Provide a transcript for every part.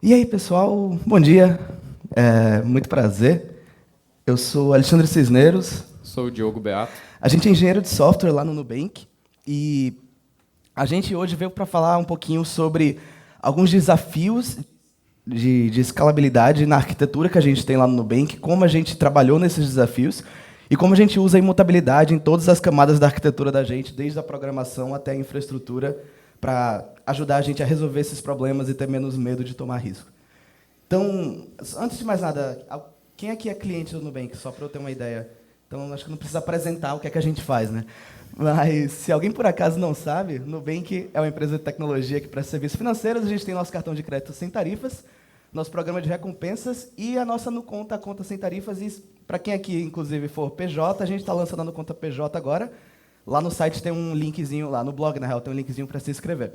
E aí, pessoal, bom dia. Muito prazer. Eu sou Alexandre Cisneros. Sou o Diogo Beato. A gente é engenheiro de software lá no Nubank e a gente hoje veio para falar um pouquinho sobre alguns desafios de escalabilidade na arquitetura que a gente tem lá no Nubank, como a gente trabalhou nesses desafios e como a gente usa a imutabilidade em todas as camadas da arquitetura da gente, desde a programação até a infraestrutura, para ajudar a gente a resolver esses problemas e ter menos medo de tomar risco. Então, antes de mais nada, quem aqui é cliente do Nubank? Só para eu ter uma ideia. Então, acho que não precisa apresentar o que é que a gente faz, né? Mas, se alguém por acaso não sabe, Nubank é uma empresa de tecnologia que presta serviços financeiros. A gente tem nosso cartão de crédito sem tarifas, nosso programa de recompensas e a nossa NuConta, a conta sem tarifas. E para quem aqui, inclusive, for PJ, a gente está lançando a NuConta PJ agora. Lá no site tem um linkzinho, lá no blog, na real, tem um linkzinho para se inscrever.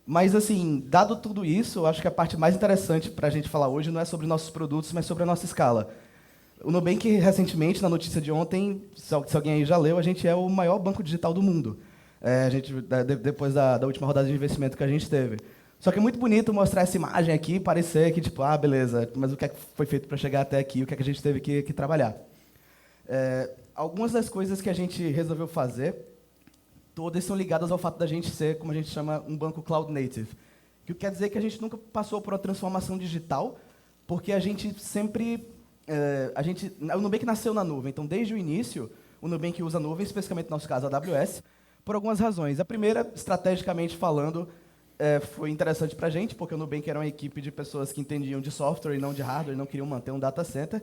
Mas, assim, dado tudo isso, eu acho que a parte mais interessante para a gente falar hoje não é sobre nossos produtos, mas sobre a nossa escala. O Nubank, recentemente, na notícia de ontem, se alguém aí já leu, a gente é o maior banco digital do mundo. Depois da última rodada de investimento que a gente teve. Só que é muito bonito mostrar essa imagem aqui e parecer que, tipo, beleza, mas o que é que foi feito para chegar até aqui, o que é que a gente teve que trabalhar. Algumas das coisas que a gente resolveu fazer, todas são ligadas ao fato da gente ser, como a gente chama, um banco cloud native. Que quer dizer que a gente nunca passou por uma transformação digital, porque a gente sempre... o Nubank nasceu na nuvem, então desde o início, o Nubank usa a nuvem, especificamente no nosso caso a AWS, por algumas razões. A primeira, estrategicamente falando, foi interessante para a gente, porque o Nubank era uma equipe de pessoas que entendiam de software e não de hardware, e não queriam manter um data center.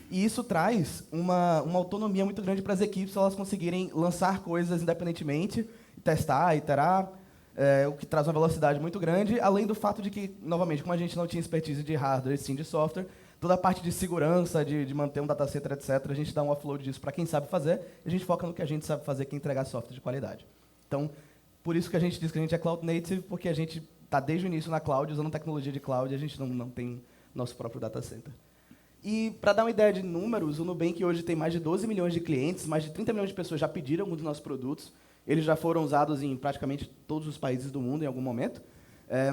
E isso traz uma autonomia muito grande para as equipes, se elas conseguirem lançar coisas independentemente, testar, iterar, o que traz uma velocidade muito grande, além do fato de que, novamente, como a gente não tinha expertise de hardware e sim de software, toda a parte de segurança, de manter um data center, etc., a gente dá um offload disso para quem sabe fazer, e a gente foca no que a gente sabe fazer, que é entregar software de qualidade. Então, por isso que a gente diz que a gente é cloud native, porque a gente está desde o início na cloud, usando tecnologia de cloud, e a gente não tem nosso próprio data center. E, para dar uma ideia de números, o Nubank hoje tem mais de 12 milhões de clientes, mais de 30 milhões de pessoas já pediram algum dos nossos produtos, eles já foram usados em praticamente todos os países do mundo em algum momento.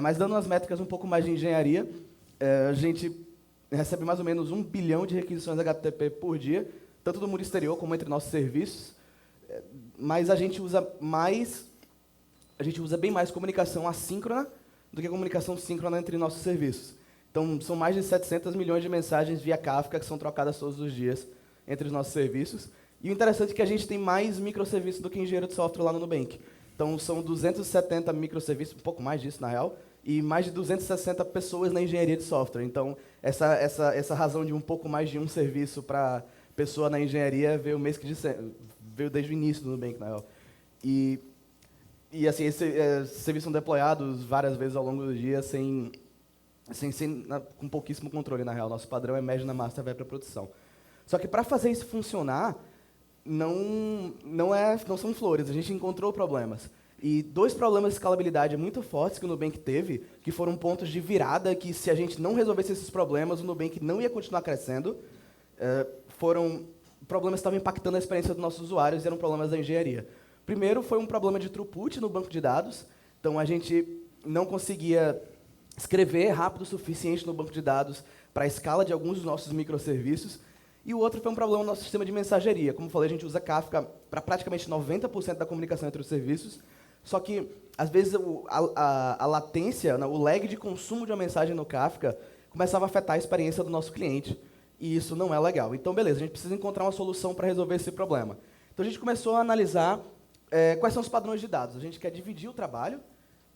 Mas, dando umas métricas um pouco mais de engenharia, a gente recebe mais ou menos 1 bilhão de requisições HTTP por dia, tanto do mundo exterior como entre nossos serviços. Mas a gente usa bem mais comunicação assíncrona do que comunicação síncrona entre nossos serviços. Então, são mais de 700 milhões de mensagens via Kafka que são trocadas todos os dias entre os nossos serviços. E o interessante é que a gente tem mais microserviços do que engenheiro de software lá no Nubank. Então, são 270 microserviços, um pouco mais disso, na real, e mais de 260 pessoas na engenharia de software. Então, essa razão de um pouco mais de um serviço para pessoa na engenharia veio desde o início do Nubank, na real. E assim, esses serviços são deployados várias vezes ao longo do dia com pouquíssimo controle, na real. Nosso padrão é médio na master, vai para produção. Só que para fazer isso funcionar, não são flores, a gente encontrou problemas. E 2 problemas de escalabilidade muito fortes que o Nubank teve, que foram pontos de virada, que se a gente não resolvesse esses problemas, o Nubank não ia continuar crescendo, foram problemas que estavam impactando a experiência dos nossos usuários e eram problemas da engenharia. Primeiro, foi um problema de throughput no banco de dados, então a gente não conseguia escrever rápido o suficiente no banco de dados para a escala de alguns dos nossos microserviços. E o outro foi um problema no nosso sistema de mensageria. Como eu falei, a gente usa Kafka para praticamente 90% da comunicação entre os serviços, só que, às vezes, a latência, o lag de consumo de uma mensagem no Kafka começava a afetar a experiência do nosso cliente, e isso não é legal. Então, beleza, a gente precisa encontrar uma solução para resolver esse problema. Então, a gente começou a analisar quais são os padrões de dados. A gente quer dividir o trabalho,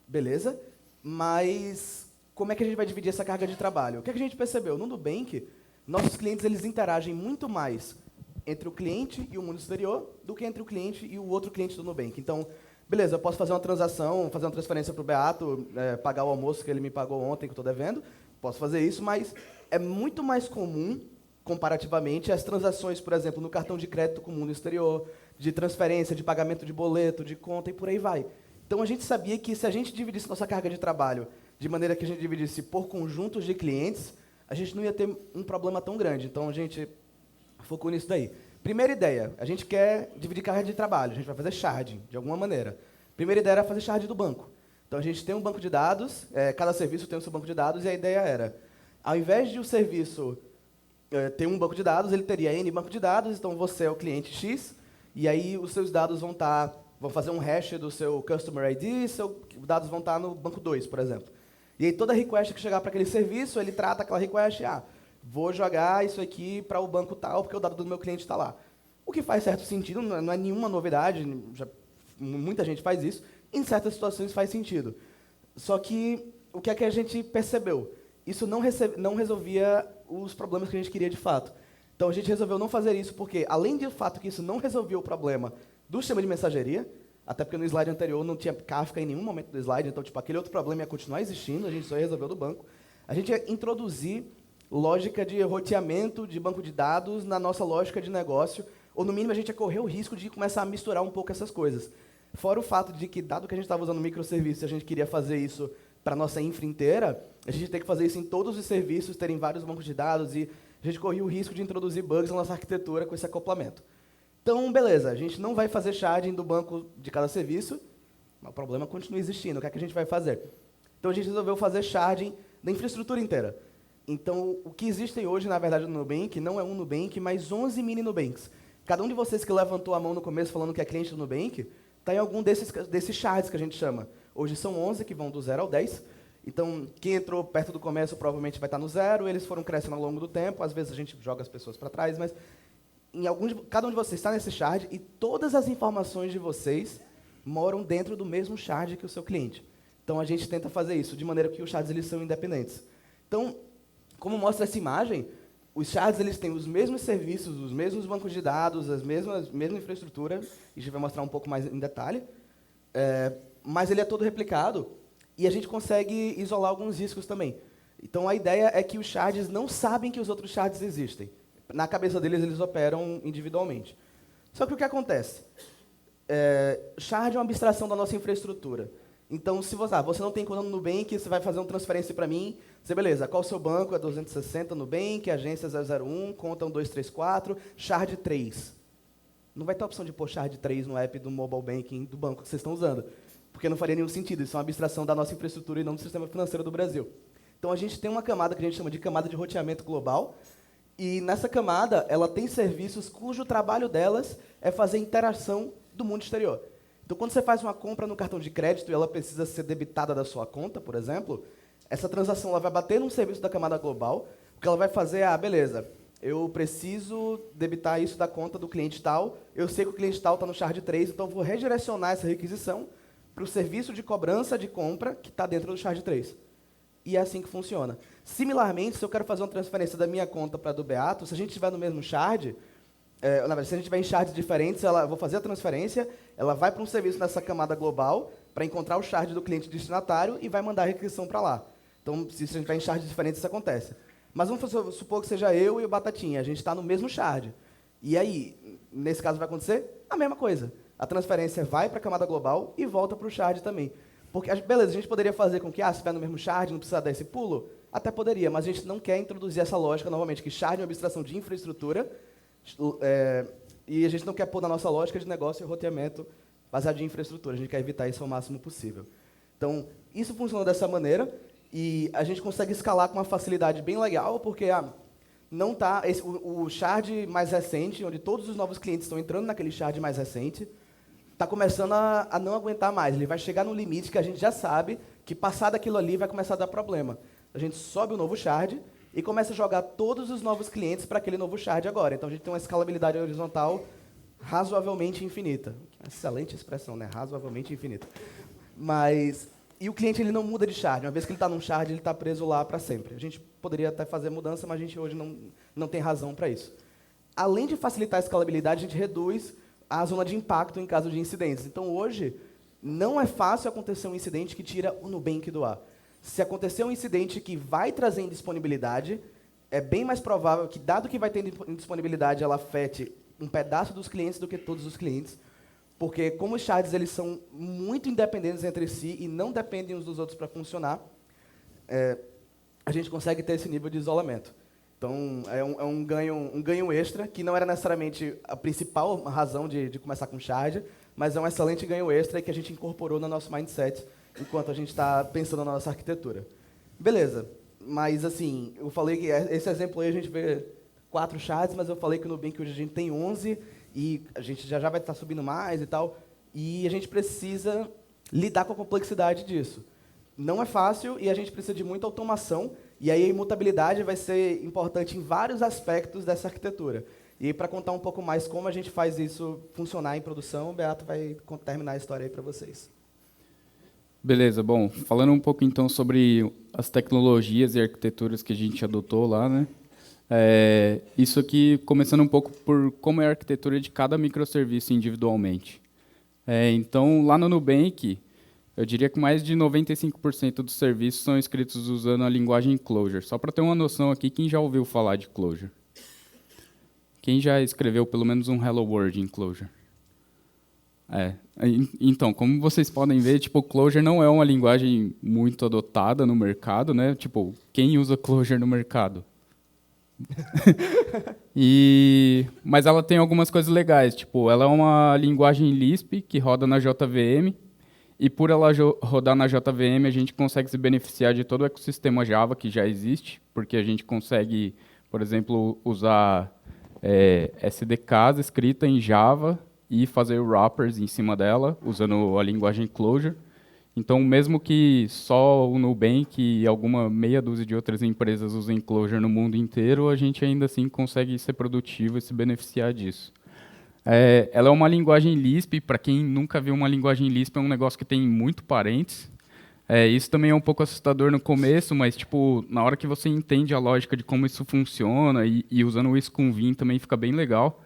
beleza, mas como é que a gente vai dividir essa carga de trabalho? O que é que a gente percebeu? No Nubank, nossos clientes eles interagem muito mais entre o cliente e o mundo exterior do que entre o cliente e o outro cliente do Nubank. Então, beleza, eu posso fazer uma transação, fazer uma transferência para o Beato, pagar o almoço que ele me pagou ontem, que eu estou devendo, posso fazer isso, mas é muito mais comum, comparativamente, as transações, por exemplo, no cartão de crédito com o mundo exterior, de transferência, de pagamento de boleto, de conta e por aí vai. Então, a gente sabia que se a gente dividisse nossa carga de trabalho de maneira que a gente dividisse por conjuntos de clientes, a gente não ia ter um problema tão grande. Então, a gente focou nisso daí. Primeira ideia, a gente quer dividir carga de trabalho, a gente vai fazer sharding, de alguma maneira. Primeira ideia era fazer sharding do banco. Então a gente tem um banco de dados, cada serviço tem o seu banco de dados, e a ideia era, ao invés de o serviço ter um banco de dados, ele teria N banco de dados, então você é o cliente X, e aí os seus dados vão fazer um hash do seu Customer ID, e seus dados vão estar no banco 2, por exemplo. E aí toda request que chegar para aquele serviço, ele trata aquela request, vou jogar isso aqui para o banco tal, porque o dado do meu cliente está lá. O que faz certo sentido, não é nenhuma novidade, muita gente faz isso, em certas situações faz sentido. Só que o que é que a gente percebeu? Isso não resolvia os problemas que a gente queria de fato. Então a gente resolveu não fazer isso porque, além do fato que isso não resolvia o problema do sistema de mensageria, até porque no slide anterior não tinha Kafka em nenhum momento do slide, então tipo, aquele outro problema ia continuar existindo, a gente só resolveu do banco. A gente ia introduzir lógica de roteamento de banco de dados na nossa lógica de negócio, ou no mínimo a gente ia correr o risco de começar a misturar um pouco essas coisas. Fora o fato de que, dado que a gente estava usando microserviços e a gente queria fazer isso para a nossa infra inteira, a gente tem que fazer isso em todos os serviços, terem vários bancos de dados, e a gente corria o risco de introduzir bugs na nossa arquitetura com esse acoplamento. Então, beleza, a gente não vai fazer sharding do banco de cada serviço, mas o problema continua existindo. O que é que a gente vai fazer? Então, a gente resolveu fazer sharding da infraestrutura inteira. Então, o que existem hoje, na verdade, no Nubank, não é um Nubank, mas 11 mini Nubanks. Cada um de vocês que levantou a mão no começo falando que é cliente do Nubank, está em algum desses shards que a gente chama. Hoje são 11, que vão do 0 ao 10. Então, quem entrou perto do começo provavelmente vai estar no 0, eles foram crescendo ao longo do tempo, às vezes a gente joga as pessoas para trás, mas cada um de vocês está nesse shard e todas as informações de vocês moram dentro do mesmo shard que o seu cliente. Então, a gente tenta fazer isso, de maneira que os shards eles são independentes. Então, como mostra essa imagem, os shards eles têm os mesmos serviços, os mesmos bancos de dados, a mesma infraestrutura, e a gente vai mostrar um pouco mais em detalhe, mas ele é todo replicado, e a gente consegue isolar alguns riscos também. Então, a ideia é que os shards não sabem que os outros shards existem. Na cabeça deles, eles operam individualmente. Só que o que acontece? Shard é uma abstração da nossa infraestrutura. Então, se você não tem conta no Nubank, você vai fazer uma transferência para mim, beleza, qual o seu banco? É 260 Nubank, agência 001, conta 1234, Shard 3. Não vai ter a opção de pôr Shard 3 no app do mobile banking do banco que vocês estão usando, porque não faria nenhum sentido, isso é uma abstração da nossa infraestrutura e não do sistema financeiro do Brasil. Então, a gente tem uma camada que a gente chama de camada de roteamento global, e nessa camada, ela tem serviços cujo trabalho delas é fazer interação do mundo exterior. Então, quando você faz uma compra no cartão de crédito e ela precisa ser debitada da sua conta, por exemplo, essa transação ela vai bater num serviço da camada global, o que ela vai fazer beleza, eu preciso debitar isso da conta do cliente tal, eu sei que o cliente tal está no Shard 3, então eu vou redirecionar essa requisição para o serviço de cobrança de compra que está dentro do Shard 3. E é assim que funciona. Similarmente, se eu quero fazer uma transferência da minha conta para a do Beato, se a gente estiver no mesmo Shard, na verdade, se a gente tiver em shards diferentes, eu vou fazer a transferência, ela vai para um serviço nessa camada global para encontrar o shard do cliente destinatário e vai mandar a requisição para lá. Então, se a gente tiver em shards diferentes, isso acontece. Mas vamos supor que seja eu e o Batatinha, a gente está no mesmo shard. E aí, nesse caso vai acontecer a mesma coisa. A transferência vai para a camada global e volta para o shard também. Porque, beleza, a gente poderia fazer com que, se estiver no mesmo shard, não precisa dar esse pulo? Até poderia, mas a gente não quer introduzir essa lógica novamente, que shard é uma abstração de infraestrutura, e a gente não quer pôr na nossa lógica de negócio e roteamento baseado em infraestrutura. A gente quer evitar isso ao máximo possível. Então, isso funciona dessa maneira e a gente consegue escalar com uma facilidade bem legal, porque não tá o shard mais recente, onde todos os novos clientes estão entrando naquele shard mais recente, está começando a não aguentar mais. Ele vai chegar no limite que a gente já sabe que passar daquilo ali vai começar a dar problema. A gente sobe o novo shard e começa a jogar todos os novos clientes para aquele novo shard agora. Então, a gente tem uma escalabilidade horizontal razoavelmente infinita. Excelente expressão, né? Razoavelmente infinita. E o cliente ele não muda de shard. Uma vez que ele está num shard, ele está preso lá para sempre. A gente poderia até fazer mudança, mas a gente hoje não tem razão para isso. Além de facilitar a escalabilidade, a gente reduz a zona de impacto em caso de incidentes. Então, hoje, não é fácil acontecer um incidente que tira o Nubank do ar. Se acontecer um incidente que vai trazer indisponibilidade, é bem mais provável que, dado que vai ter indisponibilidade, ela afete um pedaço dos clientes do que todos os clientes, porque como os shards eles são muito independentes entre si e não dependem uns dos outros para funcionar, a gente consegue ter esse nível de isolamento. Então, é um ganho extra, que não era necessariamente a principal razão de começar com shard, mas é um excelente ganho extra que a gente incorporou no nosso mindset enquanto a gente está pensando na nossa arquitetura. Beleza, mas assim, eu falei que esse exemplo aí a gente vê 4 chats, mas eu falei que no Nubank hoje a gente tem 11 e a gente já vai estar subindo mais e tal, e a gente precisa lidar com a complexidade disso. Não é fácil e a gente precisa de muita automação, e aí a imutabilidade vai ser importante em vários aspectos dessa arquitetura. E para contar um pouco mais como a gente faz isso funcionar em produção, o Beato vai terminar a história aí para vocês. Beleza, bom, falando um pouco então sobre as tecnologias e arquiteturas que a gente adotou lá, né? Isso aqui, começando um pouco por como é a arquitetura de cada microserviço individualmente. Então, lá no Nubank, eu diria que mais de 95% dos serviços são escritos usando a linguagem Clojure. Só para ter uma noção aqui, quem já ouviu falar de Clojure? Quem já escreveu pelo menos um Hello World em Clojure? Então, como vocês podem ver, tipo, Clojure não é uma linguagem muito adotada no mercado, né? Tipo, quem usa Clojure no mercado? Mas ela tem algumas coisas legais, tipo, ela é uma linguagem Lisp que roda na JVM, e por ela rodar na JVM, a gente consegue se beneficiar de todo o ecossistema Java que já existe, porque a gente consegue, por exemplo, usar SDKs escrita em Java e fazer wrappers em cima dela, usando a linguagem Clojure. Então, mesmo que só o Nubank e alguma meia dúzia de outras empresas usem Clojure no mundo inteiro, a gente ainda assim consegue ser produtivo e se beneficiar disso. Ela é uma linguagem Lisp. Para quem nunca viu uma linguagem Lisp, é um negócio que tem muito parentes. Isso também é um pouco assustador no começo, mas tipo, na hora que você entende a lógica de como isso funciona e usando isso com Vim também fica bem legal.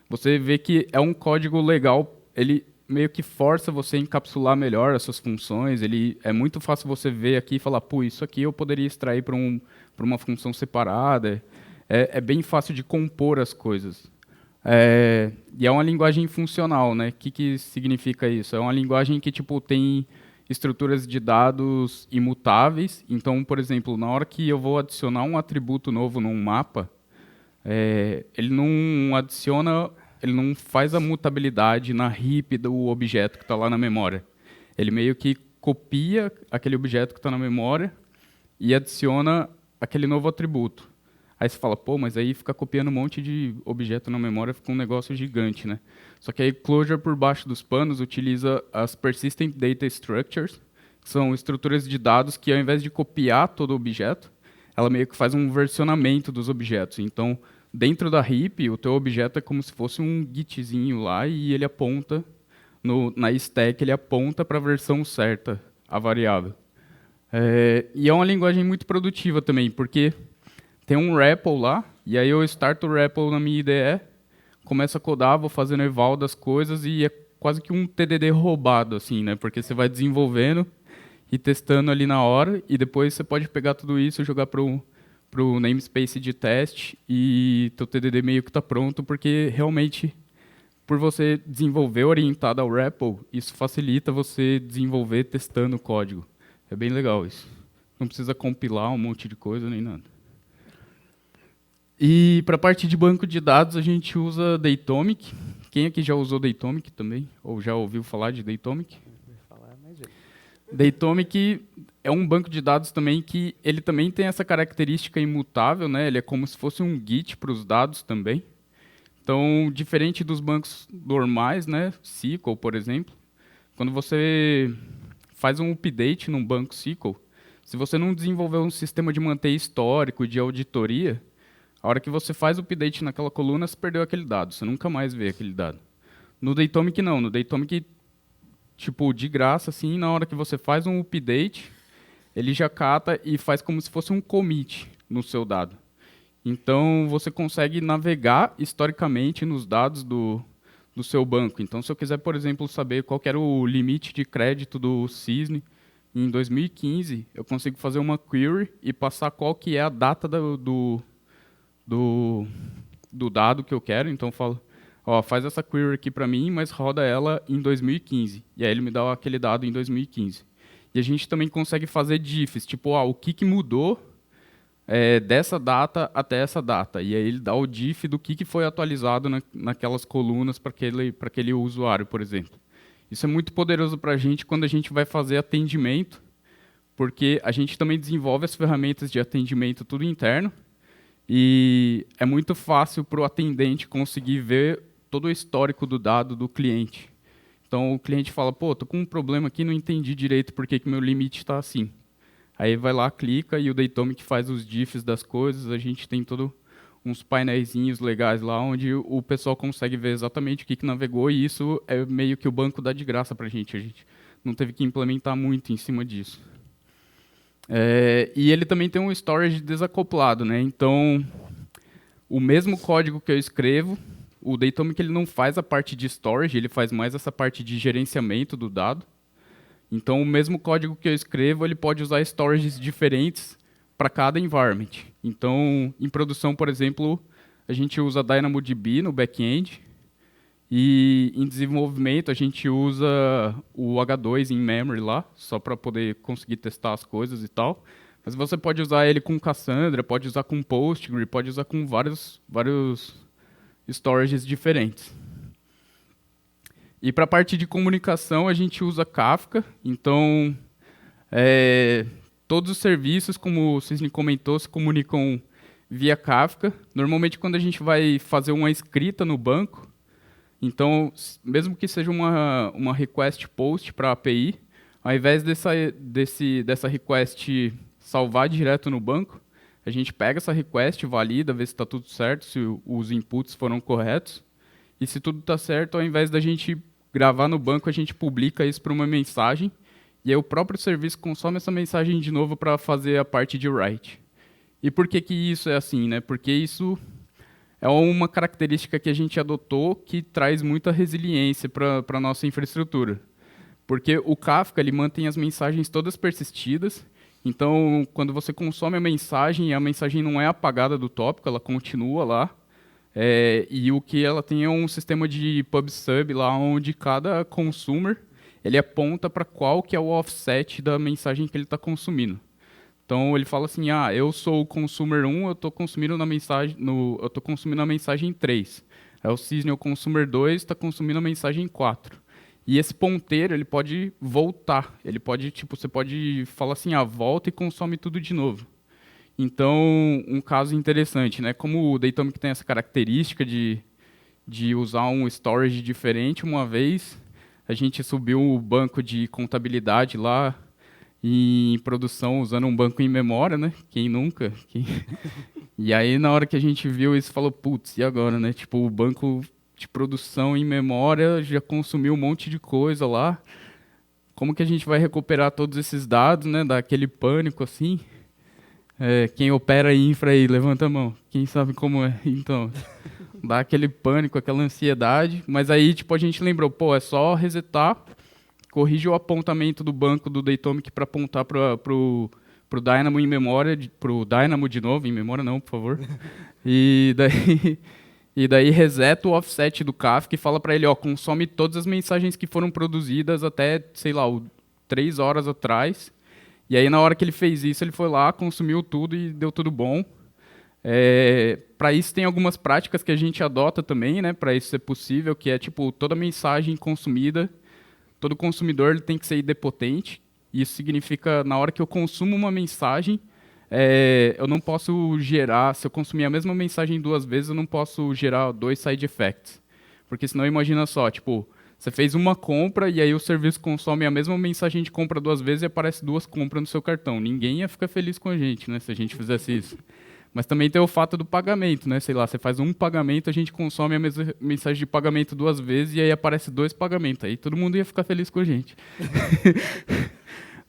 Você vê que é um código legal, ele meio que força você a encapsular melhor as suas funções. É muito fácil você ver aqui e falar, pô, isso aqui eu poderia extrair para uma função separada. É bem fácil de compor as coisas. E é uma linguagem funcional, né? O que significa isso? É uma linguagem que tipo, tem estruturas de dados imutáveis. Então, por exemplo, na hora que eu vou adicionar um atributo novo num mapa, ele não faz a mutabilidade na heap do objeto que está lá na memória. Ele meio que copia aquele objeto que está na memória e adiciona aquele novo atributo. Aí você fala, pô, mas aí fica copiando um monte de objeto na memória, fica um negócio gigante, né? Só que aí Clojure, por baixo dos panos, utiliza as Persistent Data Structures, que são estruturas de dados que, ao invés de copiar todo o objeto, ela meio que faz um versionamento dos objetos. Então, dentro da heap, o teu objeto é como se fosse um gitzinho lá e ele aponta, na stack, ele aponta para a versão certa, a variável. E é uma linguagem muito produtiva também, porque tem um REPL lá, e aí eu starto o REPL na minha IDE, começo a codar, vou fazendo eval das coisas, e é quase que um TDD roubado, assim, né? Porque você vai desenvolvendo e testando ali na hora, e depois você pode pegar tudo isso e jogar para o namespace de teste, e teu TDD meio que está pronto, porque realmente, por você desenvolver orientado ao REPL, isso facilita você desenvolver testando o código. É bem legal isso. Não precisa compilar um monte de coisa nem nada. E para a parte de banco de dados, a gente usa Datomic. Quem aqui já usou Datomic também? Ou já ouviu falar de Datomic? Datomic é um banco de dados também que ele também tem essa característica imutável, né? Ele é como se fosse um Git para os dados também. Então, diferente dos bancos normais, né? SQL, por exemplo, quando você faz um update num banco SQL, se você não desenvolver um sistema de manter histórico, de auditoria, a hora que você faz o update naquela coluna, você perdeu aquele dado. Você nunca mais vê aquele dado. No Datomic, não. No Datomic, tipo, de graça, assim, na hora que você faz um update, ele já cata e faz como se fosse um commit no seu dado. Então, você consegue navegar historicamente nos dados do seu banco. Então, se eu quiser, por exemplo, saber qual que era o limite de crédito do Cisne em 2015, eu consigo fazer uma query e passar qual que é a data do dado que eu quero. Então, eu falo, ó, faz essa query aqui para mim, mas roda ela em 2015. E aí ele me dá aquele dado em 2015. E a gente também consegue fazer diffs, tipo, o que mudou dessa data até essa data. E aí ele dá o diff do que foi atualizado naquelas colunas para aquele usuário, por exemplo. Isso é muito poderoso para a gente quando a gente vai fazer atendimento, porque a gente também desenvolve as ferramentas de atendimento tudo interno, e é muito fácil para o atendente conseguir ver todo o histórico do dado do cliente. Então, o cliente fala, pô, tô com um problema aqui, não entendi direito por que meu limite está assim. Aí vai lá, clica, e o Datomic faz os diffs das coisas, a gente tem todo uns painéisinhos legais lá, onde o pessoal consegue ver exatamente o que navegou, e isso é meio que o banco dá de graça para a gente não teve que implementar muito em cima disso. E ele também tem um storage desacoplado, né? Então, o mesmo código que eu escrevo, o Datomic ele não faz a parte de storage, ele faz mais essa parte de gerenciamento do dado. Então, o mesmo código que eu escrevo, ele pode usar storages diferentes para cada environment. Então, em produção, por exemplo, a gente usa DynamoDB no back-end, e em desenvolvimento a gente usa o H2 em memory lá, só para poder conseguir testar as coisas e tal. Mas você pode usar ele com Cassandra, pode usar com Postgre, pode usar com vários storages diferentes. E para a parte de comunicação, a gente usa Kafka. Então, todos os serviços, como o Cisne comentou, se comunicam via Kafka. Normalmente, quando a gente vai fazer uma escrita no banco, então, mesmo que seja uma request post para a API, ao invés dessa request salvar direto no banco, a gente pega essa request, valida, vê se está tudo certo, se os inputs foram corretos. E se tudo está certo, ao invés da gente gravar no banco, a gente publica isso para uma mensagem. E aí o próprio serviço consome essa mensagem de novo para fazer a parte de write. E por que isso é assim, né? Porque isso é uma característica que a gente adotou que traz muita resiliência para a nossa infraestrutura. Porque o Kafka ele mantém as mensagens todas persistidas. Então, quando você consome a mensagem não é apagada do tópico, ela continua lá. E o que ela tem é um sistema de pub/sub lá, onde cada consumer ele aponta para qual que é o offset da mensagem que ele está consumindo. Então ele fala assim, eu sou o consumer 1, eu estou consumindo a mensagem 3. Aí o Cisne, o consumer 2, está consumindo a mensagem 4. E esse ponteiro ele pode voltar. Ele pode, você pode falar assim, volta e consome tudo de novo. Então, um caso interessante, né? Como o Datomic tem essa característica de usar um storage diferente, uma vez a gente subiu o banco de contabilidade lá em produção usando um banco em memória, né? Quem nunca? E aí, na hora que a gente viu isso, falou, putz, e agora, né? Tipo, o banco de produção em memória já consumiu um monte de coisa lá. Como que a gente vai recuperar todos esses dados, né? Dá aquele pânico, assim. Quem opera infra aí, levanta a mão. Quem sabe como é? Então, dá aquele pânico, aquela ansiedade. Mas aí, tipo, a gente lembrou, é só resetar, corrige o apontamento do banco do Datomic para apontar para o Dynamo em memória, para o Dynamo de novo, em memória não, por favor. E daí reseta o offset do Kafka e fala para ele, consome todas as mensagens que foram produzidas até, sei lá, 3 horas atrás. E aí, na hora que ele fez isso, ele foi lá, consumiu tudo e deu tudo bom. Para isso, tem algumas práticas que a gente adota também, né, para isso ser possível, que é, tipo, toda mensagem consumida, todo consumidor ele tem que ser idempotente. Isso significa, na hora que eu consumo uma mensagem, eu não posso gerar, se eu consumir a mesma mensagem 2 vezes, eu não posso gerar 2 side effects. Porque senão, imagina só, tipo, você fez uma compra e aí o serviço consome a mesma mensagem de compra 2 vezes e aparece 2 compras no seu cartão. Ninguém ia ficar feliz com a gente, né, se a gente fizesse isso. Mas também tem o fato do pagamento, né? Sei lá, você faz um pagamento, a gente consome a mesma mensagem de pagamento 2 vezes e aí aparece 2 pagamentos. Aí todo mundo ia ficar feliz com a gente.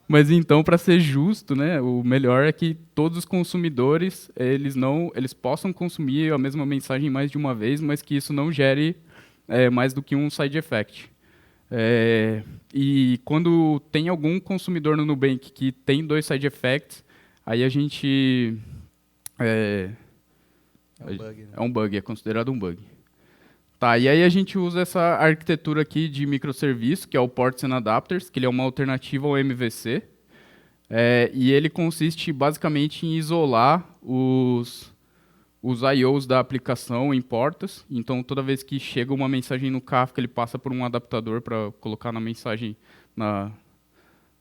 Mas então, para ser justo, né, o melhor é que todos os consumidores eles possam consumir a mesma mensagem mais de uma vez, mas que isso não gere mais do que um side effect. E quando tem algum consumidor no Nubank que tem 2 side effects, aí a gente... um bug, né? É um bug, é considerado um bug. Tá, e aí a gente usa essa arquitetura aqui de microserviço, que é o Ports and Adapters, que ele é uma alternativa ao MVC. E ele consiste basicamente em isolar os I/Os da aplicação em portas. Então, toda vez que chega uma mensagem no Kafka, ele passa por um adaptador para colocar na mensagem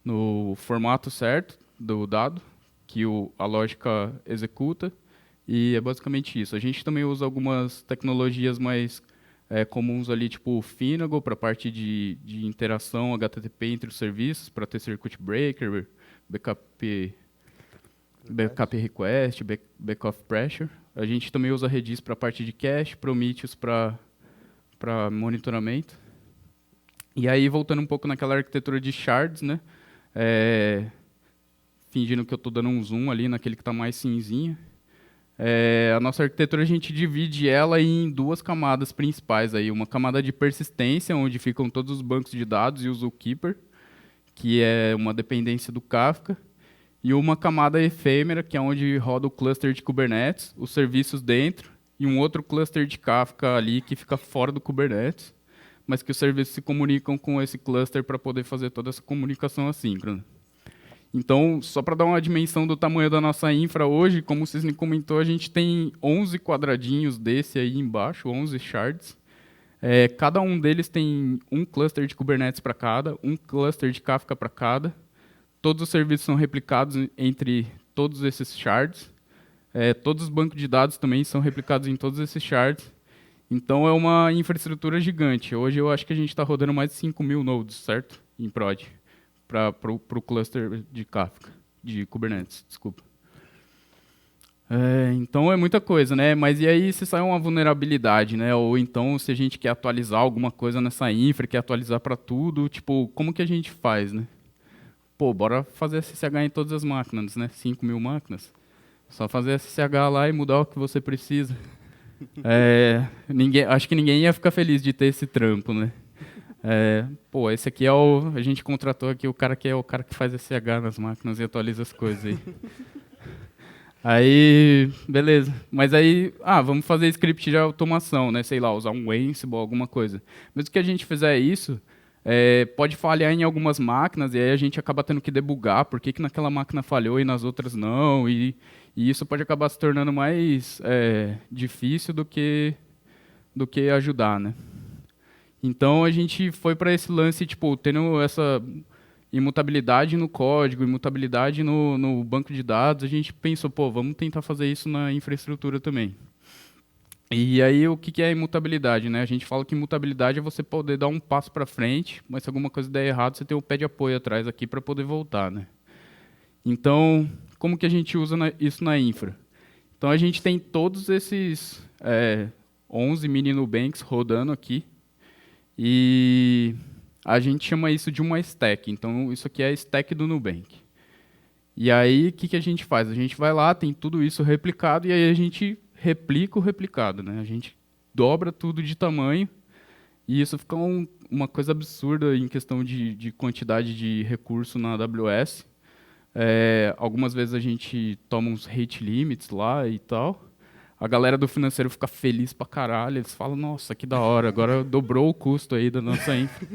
no formato certo do dado, que a lógica executa. E é basicamente isso. A gente também usa algumas tecnologias mais comuns ali, tipo o Finagle, para a parte de interação HTTP entre os serviços, para ter circuit breaker, backup request, backoff pressure. A gente também usa Redis para a parte de cache, Prometheus para monitoramento. E aí, voltando um pouco naquela arquitetura de shards, né? Fingindo que eu estou dando um zoom ali naquele que está mais cinzinha. A nossa arquitetura, a gente divide ela em duas camadas principais. Aí. Uma camada de persistência, onde ficam todos os bancos de dados e o Zookeeper, que é uma dependência do Kafka. E uma camada efêmera, que é onde roda o cluster de Kubernetes, os serviços dentro, e um outro cluster de Kafka ali, que fica fora do Kubernetes, mas que os serviços se comunicam com esse cluster para poder fazer toda essa comunicação assíncrona. Então, só para dar uma dimensão do tamanho da nossa infra hoje, como o Cisne comentou, a gente tem 11 quadradinhos desse aí embaixo, 11 shards. Cada um deles tem um cluster de Kubernetes para cada, um cluster de Kafka para cada. Todos os serviços são replicados entre todos esses shards. Todos os bancos de dados também são replicados em todos esses shards. Então, é uma infraestrutura gigante. Hoje, eu acho que a gente está rodando mais de 5.000 nodes, certo? Em prod. Para o cluster de Kafka, de Kubernetes, desculpa. Então é muita coisa, né? Mas e aí se sai uma vulnerabilidade, né? Ou então se a gente quer atualizar alguma coisa nessa infra, quer atualizar para tudo, tipo, como que a gente faz, né? Pô, bora fazer SSH em todas as máquinas, né? 5.000 máquinas. Só fazer SSH lá e mudar o que você precisa. Acho que ninguém ia ficar feliz de ter esse trampo, né? Esse aqui a gente contratou aqui o cara que é o cara que faz SSH nas máquinas e atualiza as coisas aí. Aí, beleza. Mas aí, vamos fazer script de automação, né? Sei lá, usar um Ansible, alguma coisa. Mesmo que a gente fizer isso, pode falhar em algumas máquinas e aí a gente acaba tendo que debugar por que naquela máquina falhou e nas outras não. E isso pode acabar se tornando mais difícil do que ajudar, né? Então, a gente foi para esse lance, tipo, tendo essa imutabilidade no código, imutabilidade no banco de dados, a gente pensou, pô, vamos tentar fazer isso na infraestrutura também. E aí, o que é imutabilidade, né? A gente fala que imutabilidade é você poder dar um passo para frente, mas se alguma coisa der errado, você tem o pé de apoio atrás aqui para poder voltar, né? Então, como que a gente usa isso na infra? Então, a gente tem todos esses 11 mini Nubanks rodando aqui, e a gente chama isso de uma stack. Então, isso aqui é a stack do Nubank. E aí, o que a gente faz? A gente vai lá, tem tudo isso replicado, e aí a gente replica o replicado, né? A gente dobra tudo de tamanho, e isso fica uma coisa absurda em questão de quantidade de recurso na AWS. Algumas vezes a gente toma uns rate limits lá e tal. A galera do financeiro fica feliz pra caralho. Eles falam, nossa, que da hora, agora dobrou o custo aí da nossa infra.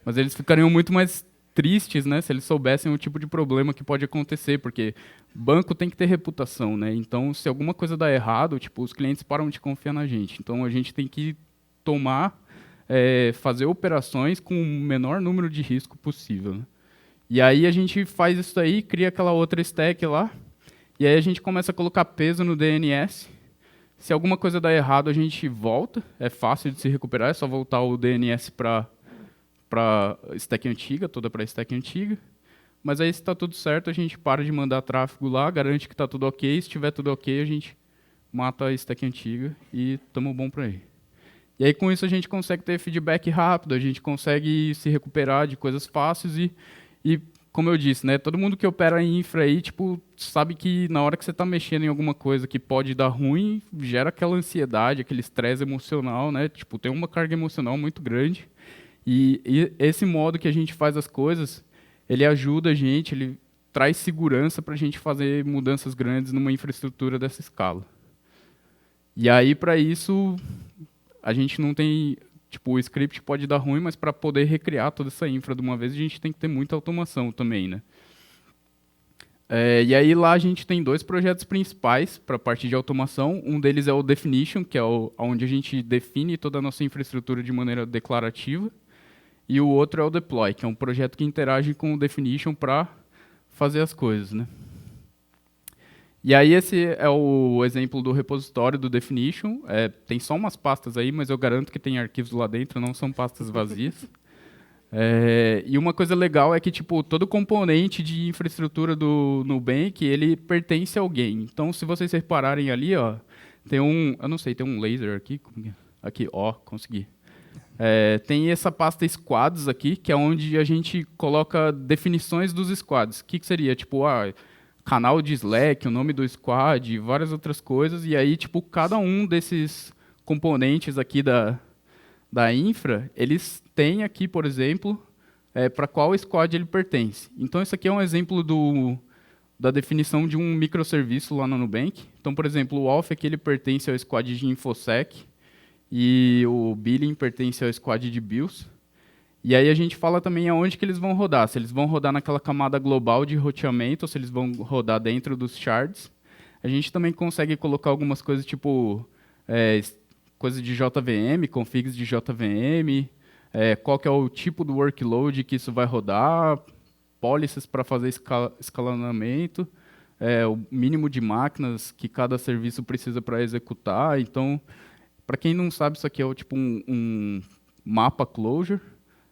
Mas eles ficariam muito mais tristes, né, se eles soubessem o tipo de problema que pode acontecer, porque banco tem que ter reputação, né? Então, se alguma coisa dá errado, tipo, os clientes param de confiar na gente. Então, a gente tem que fazer operações com o menor número de risco possível, né? E aí a gente faz isso aí, cria aquela outra stack lá, e aí a gente começa a colocar peso no DNS. Se alguma coisa dá errado, a gente volta. É fácil de se recuperar, é só voltar o DNS para stack antiga, toda para stack antiga. Mas aí, se está tudo certo, a gente para de mandar tráfego lá, garante que está tudo ok. Se estiver tudo ok, a gente mata a stack antiga e estamos bom para aí. E aí, com isso, a gente consegue ter feedback rápido, a gente consegue se recuperar de coisas fáceis e como eu disse, né, todo mundo que opera em infra aí, tipo, sabe que na hora que você está mexendo em alguma coisa que pode dar ruim, gera aquela ansiedade, aquele estresse emocional, né? Tipo, tem uma carga emocional muito grande. E esse modo que a gente faz as coisas, ele ajuda a gente, ele traz segurança para a gente fazer mudanças grandes numa infraestrutura dessa escala. E aí, para isso, a gente não tem... Tipo, o script pode dar ruim, mas para poder recriar toda essa infra de uma vez, a gente tem que ter muita automação também, né? E aí lá a gente tem dois projetos principais para a parte de automação. Um deles é o Definition, que é onde a gente define toda a nossa infraestrutura de maneira declarativa. E o outro é o Deploy, que é um projeto que interage com o Definition para fazer as coisas, né? E aí esse é o exemplo do repositório do Definition. Tem só umas pastas aí, mas eu garanto que tem arquivos lá dentro, não são pastas vazias. E uma coisa legal é que tipo, todo componente de infraestrutura do Nubank, ele pertence a alguém. Então, se vocês repararem ali, ó, eu não sei, tem um laser aqui. Aqui, ó, consegui. Tem essa pasta squads aqui, que é onde a gente coloca definições dos squads. O que seria? Tipo, canal de Slack, o nome do squad, várias outras coisas. E aí, tipo, cada um desses componentes aqui da infra, eles têm aqui, por exemplo, para qual squad ele pertence. Então, isso aqui é um exemplo da definição de um microserviço lá no Nubank. Então, por exemplo, o Alf aqui ele pertence ao squad de InfoSec e o Billing pertence ao squad de Bills. E aí a gente fala também aonde que eles vão rodar. Se eles vão rodar naquela camada global de roteamento ou se eles vão rodar dentro dos shards. A gente também consegue colocar algumas coisas tipo coisa de JVM, configs de JVM, qual que é o tipo do workload que isso vai rodar, policies para fazer escalonamento, o mínimo de máquinas que cada serviço precisa para executar. Então, para quem não sabe, isso aqui é tipo um mapa Clojure.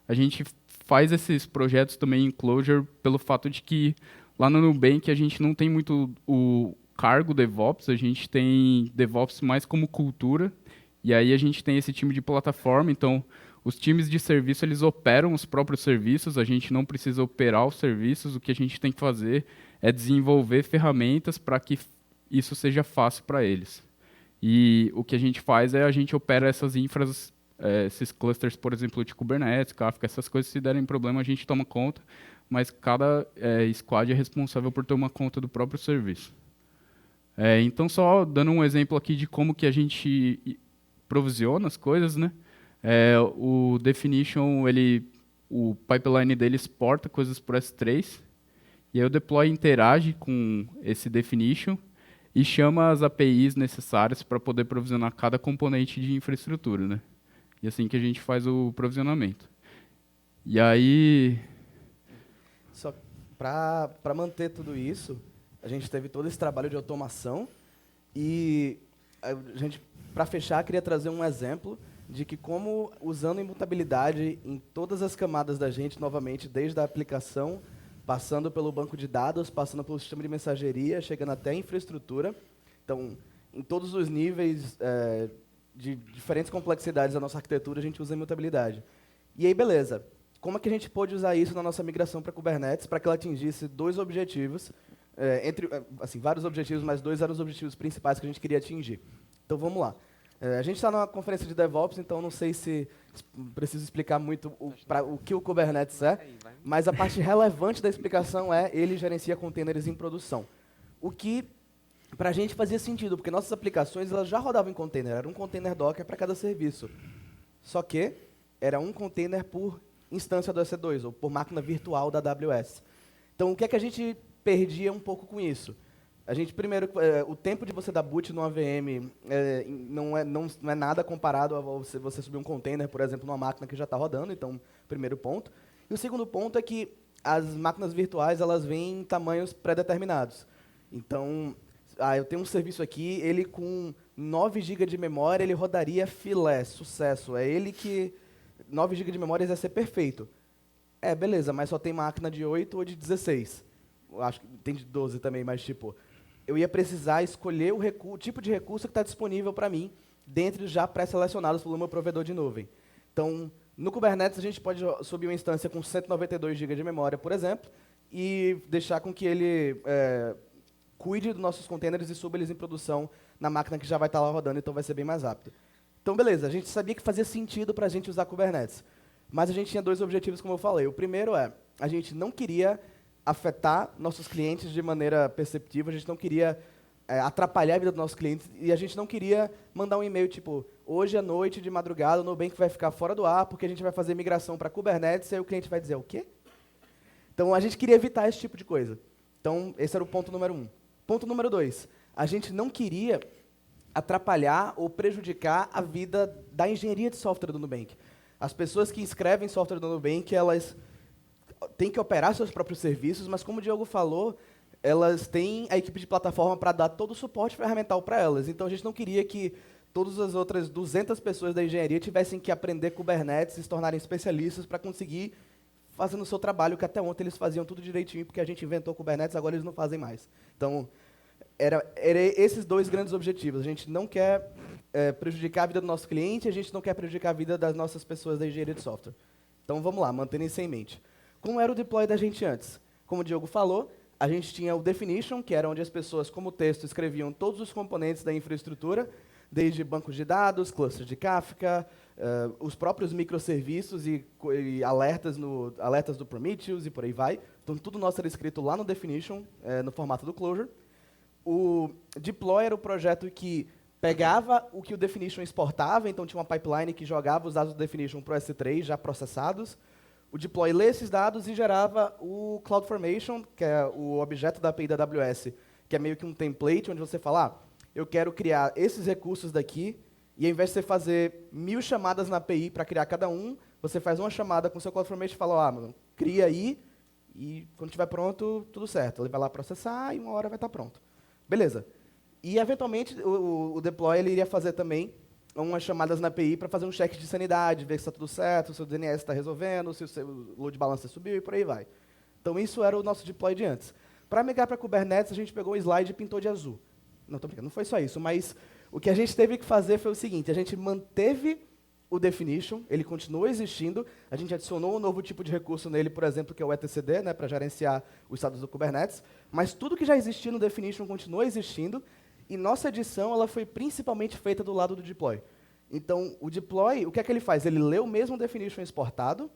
A gente faz esses projetos também em Clojure pelo fato de que lá no Nubank a gente não tem muito o cargo DevOps, a gente tem DevOps mais como cultura, e aí a gente tem esse time de plataforma, então os times de serviço eles operam os próprios serviços, a gente não precisa operar os serviços, o que a gente tem que fazer é desenvolver ferramentas para que isso seja fácil para eles. E o que a gente faz é a gente opera essas infras, esses clusters, por exemplo, de Kubernetes, Kafka, essas coisas, se derem problema, a gente toma conta, mas cada squad é responsável por tomar conta do próprio serviço. Então, só dando um exemplo aqui de como que a gente provisiona as coisas, né? O Definition, o pipeline dele exporta coisas para o S3, e aí o Deploy interage com esse Definition e chama as APIs necessárias para poder provisionar cada componente de infraestrutura, né? E assim que a gente faz o provisionamento. E aí... Só para manter tudo isso, a gente teve todo esse trabalho de automação e a gente, para fechar, queria trazer um exemplo de que como usando imutabilidade em todas as camadas da gente, novamente, desde a aplicação, passando pelo banco de dados, passando pelo sistema de mensageria, chegando até a infraestrutura. Então, em todos os níveis de diferentes complexidades da nossa arquitetura, a gente usa a imutabilidade. E aí, beleza. Como é que a gente pôde usar isso na nossa migração para Kubernetes para que ela atingisse dois objetivos, vários objetivos, mas dois eram os objetivos principais que a gente queria atingir. Então, vamos lá. A gente está numa conferência de DevOps, então não sei se preciso explicar muito o que o Kubernetes é, mas a parte relevante da explicação é ele gerencia containers em produção. O que, para a gente, fazia sentido, porque nossas aplicações elas já rodavam em container, era um container Docker para cada serviço. Só que era um container por instância do EC2, ou por máquina virtual da AWS. Então, o que é que a gente perdia um pouco com isso? A gente, primeiro, o tempo de você dar boot numa VM não é nada comparado a você subir um container, por exemplo, numa máquina que já está rodando, então, primeiro ponto. E o segundo ponto é que as máquinas virtuais, elas vêm em tamanhos pré-determinados. Então, eu tenho um serviço aqui, ele com 9 GB de memória, ele rodaria filé, sucesso. É ele que... 9 GB de memória ia ser perfeito. Beleza, mas só tem máquina de 8 ou de 16. Eu acho que tem de 12 também, mas tipo... eu ia precisar escolher o tipo de recurso que está disponível para mim, dentre os já pré-selecionados pelo meu provedor de nuvem. Então, no Kubernetes, a gente pode subir uma instância com 192 GB de memória, por exemplo, e deixar com que ele cuide dos nossos containers e suba eles em produção na máquina que já vai estar lá rodando, então vai ser bem mais rápido. Então, beleza, a gente sabia que fazia sentido para a gente usar Kubernetes, mas a gente tinha dois objetivos, como eu falei. O primeiro a gente não queria afetar nossos clientes de maneira perceptível, a gente não queria atrapalhar a vida dos nossos clientes e a gente não queria mandar um e-mail tipo, hoje à noite, de madrugada, o Nubank vai ficar fora do ar porque a gente vai fazer migração para Kubernetes e aí o cliente vai dizer, o quê? Então, a gente queria evitar esse tipo de coisa. Então, esse era o ponto número 1. Ponto número 2. A gente não queria atrapalhar ou prejudicar a vida da engenharia de software do Nubank. As pessoas que escrevem software do Nubank, elas têm que operar seus próprios serviços, mas como o Diogo falou, elas têm a equipe de plataforma para dar todo o suporte ferramental para elas. Então, a gente não queria que todas as outras 200 pessoas da engenharia tivessem que aprender Kubernetes e se tornarem especialistas para conseguir fazer o seu trabalho, que até ontem eles faziam tudo direitinho, porque a gente inventou Kubernetes, agora eles não fazem mais. Então, era esses dois grandes objetivos. A gente não quer prejudicar a vida do nosso cliente, a gente não quer prejudicar a vida das nossas pessoas da engenharia de software. Então, vamos lá, mantendo isso em mente. Como era o deploy da gente antes? Como o Diogo falou, a gente tinha o definition, que era onde as pessoas, como texto, escreviam todos os componentes da infraestrutura, desde bancos de dados, clusters de Kafka, os próprios microserviços e alertas do Prometheus e por aí vai. Então, tudo nosso era escrito lá no definition, no formato do Clojure. O deploy era o projeto que pegava o que o definition exportava, então tinha uma pipeline que jogava os dados do definition para o S3 já processados. O deploy lê esses dados e gerava o CloudFormation, que é o objeto da API da AWS, que é meio que um template onde você fala, eu quero criar esses recursos daqui, e ao invés de você fazer 1000 chamadas na API para criar cada um, você faz uma chamada com o seu CloudFormation e fala, mano, cria aí, e quando estiver pronto, tudo certo. Ele vai lá processar e uma hora vai estar pronto. Beleza. E, eventualmente, o deploy ele iria fazer também umas chamadas na API para fazer um check de sanidade, ver se está tudo certo, se o DNS está resolvendo, se o seu load balancer subiu e por aí vai. Então, isso era o nosso deploy de antes. Para migrar para Kubernetes, a gente pegou o slide e pintou de azul. Não, tô brincando, não foi só isso, mas o que a gente teve que fazer foi o seguinte, a gente manteve o definition, ele continuou existindo, a gente adicionou um novo tipo de recurso nele, por exemplo, que é o etcd, né, para gerenciar os estados do Kubernetes, mas tudo que já existia no definition continua existindo, e nossa edição ela foi principalmente feita do lado do deploy. Então, o deploy, o que é que ele faz? Ele lê o mesmo definition exportado,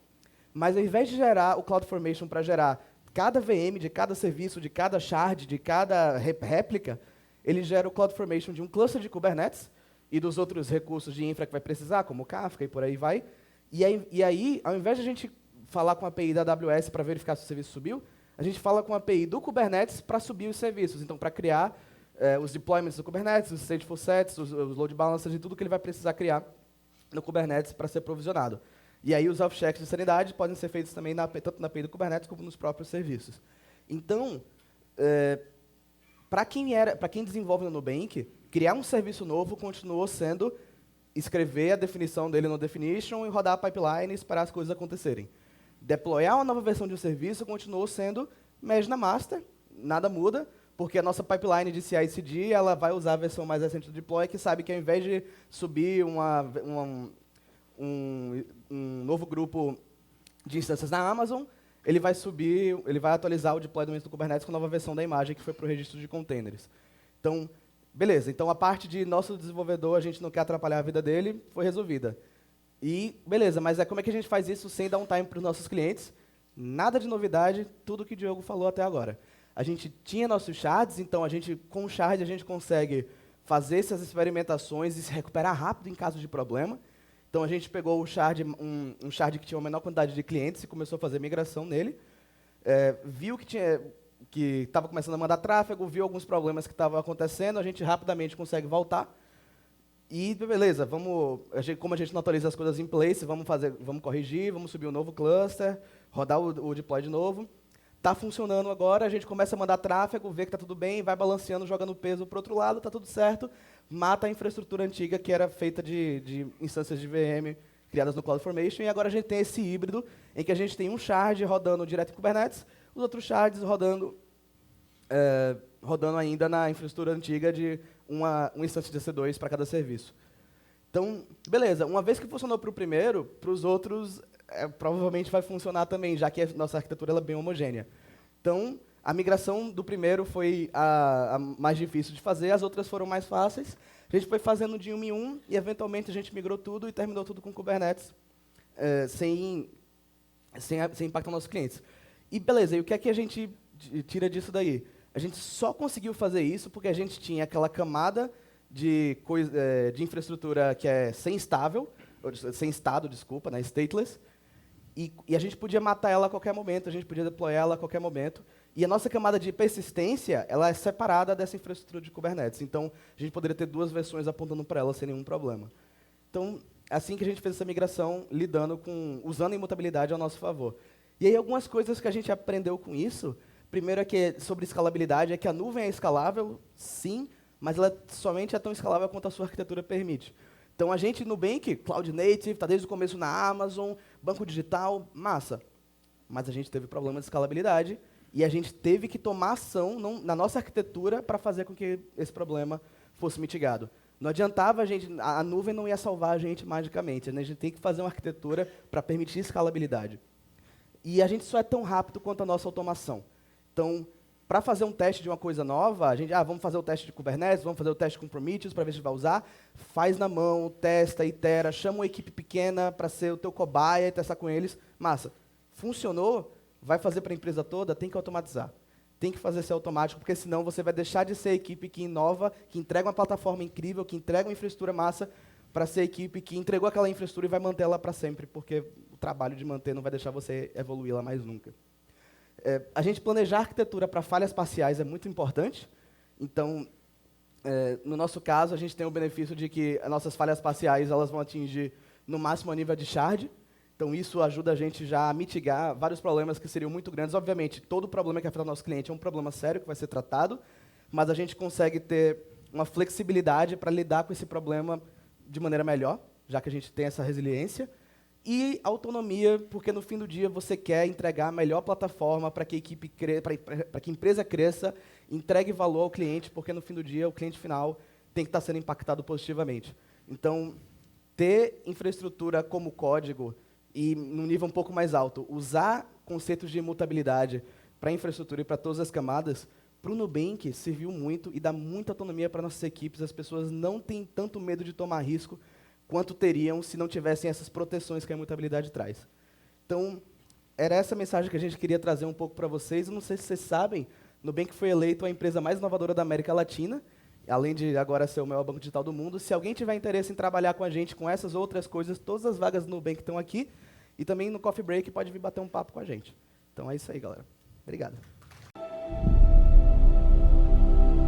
mas ao invés de gerar o CloudFormation para gerar cada VM de cada serviço, de cada shard, de cada réplica, ele gera o CloudFormation de um cluster de Kubernetes e dos outros recursos de infra que vai precisar, como Kafka e por aí vai. E aí, ao invés de a gente falar com a API da AWS para verificar se o serviço subiu, a gente fala com a API do Kubernetes para subir os serviços. Então, para criar os deployments do Kubernetes, os stateful sets, os load balancers e tudo que ele vai precisar criar no Kubernetes para ser provisionado. E aí, os off-checks de sanidade podem ser feitos também tanto na API do Kubernetes como nos próprios serviços. Então, para quem desenvolve no Nubank, criar um serviço novo continuou sendo escrever a definição dele no definition e rodar a pipeline e esperar as coisas acontecerem. Deployar uma nova versão de um serviço continuou sendo merge na master, nada muda, porque a nossa pipeline de CI/CD ela vai usar a versão mais recente do deploy, que sabe que ao invés de subir um novo grupo de instâncias na Amazon, ele vai atualizar o deployment do Kubernetes com a nova versão da imagem que foi para o registro de containers. Então, beleza. Então, a parte de nosso desenvolvedor, a gente não quer atrapalhar a vida dele, foi resolvida. E, beleza, mas como é que a gente faz isso sem downtime para os nossos clientes? Nada de novidade, tudo que o Diogo falou até agora. A gente tinha nossos shards, então com o shard a gente consegue fazer essas experimentações e se recuperar rápido em caso de problema. Então, a gente pegou o shard, um shard que tinha uma menor quantidade de clientes e começou a fazer migração nele. Viu que estava começando a mandar tráfego, viu alguns problemas que estavam acontecendo, a gente rapidamente consegue voltar. E, beleza, como a gente não atualiza as coisas em place, vamos corrigir, vamos subir um novo cluster, rodar o deploy de novo. Está funcionando agora, a gente começa a mandar tráfego, vê que está tudo bem, vai balanceando, jogando peso para o outro lado, está tudo certo, mata a infraestrutura antiga que era feita de instâncias de VM criadas no CloudFormation, e agora a gente tem esse híbrido em que a gente tem um shard rodando direto em Kubernetes, os outros shards rodando ainda na infraestrutura antiga de uma instância de EC2 para cada serviço. Então, beleza, uma vez que funcionou para o primeiro, para os outros provavelmente vai funcionar também, já que a nossa arquitetura ela é bem homogênea. Então, a migração do primeiro foi a mais difícil de fazer, as outras foram mais fáceis. A gente foi fazendo de um em um, e eventualmente a gente migrou tudo e terminou tudo com Kubernetes, sem impactar nossos clientes. E beleza, e o que é que a gente tira disso daí? A gente só conseguiu fazer isso porque a gente tinha aquela camada de infraestrutura que é sem estado, desculpa, né, stateless, e a gente podia matar ela a qualquer momento, a gente podia deployar ela a qualquer momento, E a nossa camada de persistência, ela é separada dessa infraestrutura de Kubernetes. Então, a gente poderia ter 2 versões apontando para ela sem nenhum problema. Então, é assim que a gente fez essa migração, usando a imutabilidade ao nosso favor. E aí, algumas coisas que a gente aprendeu com isso, primeiro é que sobre escalabilidade, é que a nuvem é escalável, sim, mas ela somente é tão escalável quanto a sua arquitetura permite. Então, a gente, Nubank, Cloud Native, está desde o começo na Amazon, banco digital, massa. Mas a gente teve problema de escalabilidade, e a gente teve que tomar ação na nossa arquitetura para fazer com que esse problema fosse mitigado. Não adiantava a nuvem não ia salvar a gente magicamente, né? A gente tem que fazer uma arquitetura para permitir escalabilidade. E a gente só é tão rápido quanto a nossa automação. Então, para fazer um teste de uma coisa nova, a gente, vamos fazer o teste de Kubernetes, vamos fazer o teste com Prometheus para ver se a gente vai usar, faz na mão, testa, itera, chama uma equipe pequena para ser o teu cobaia e testar com eles. Massa. Funcionou? Vai fazer para a empresa toda? Tem que automatizar. Tem que fazer ser automático, porque senão você vai deixar de ser a equipe que inova, que entrega uma plataforma incrível, que entrega uma infraestrutura massa, para ser a equipe que entregou aquela infraestrutura e vai manter ela para sempre, porque o trabalho de manter não vai deixar você evoluir ela mais nunca. A gente planejar a arquitetura para falhas parciais é muito importante. Então, no nosso caso, a gente tem o benefício de que as nossas falhas parciais elas vão atingir no máximo a nível de shard. Então, isso ajuda a gente já a mitigar vários problemas que seriam muito grandes. Obviamente, todo problema que afeta o nosso cliente é um problema sério que vai ser tratado, mas a gente consegue ter uma flexibilidade para lidar com esse problema de maneira melhor, já que a gente tem essa resiliência. E autonomia, porque no fim do dia você quer entregar a melhor plataforma para que para que a empresa cresça, entregue valor ao cliente, porque no fim do dia o cliente final tem que estar sendo impactado positivamente. Então, ter infraestrutura como código e num nível um pouco mais alto, usar conceitos de imutabilidade para a infraestrutura e para todas as camadas, para o Nubank serviu muito e dá muita autonomia para nossas equipes. As pessoas não têm tanto medo de tomar risco quanto teriam se não tivessem essas proteções que a imutabilidade traz. Então, era essa mensagem que a gente queria trazer um pouco para vocês. Eu não sei se vocês sabem, Nubank foi eleito a empresa mais inovadora da América Latina, além de agora ser o maior banco digital do mundo. Se alguém tiver interesse em trabalhar com a gente com essas outras coisas, todas as vagas do Nubank estão aqui. E também no Coffee Break pode vir bater um papo com a gente. Então é isso aí, galera. Obrigado.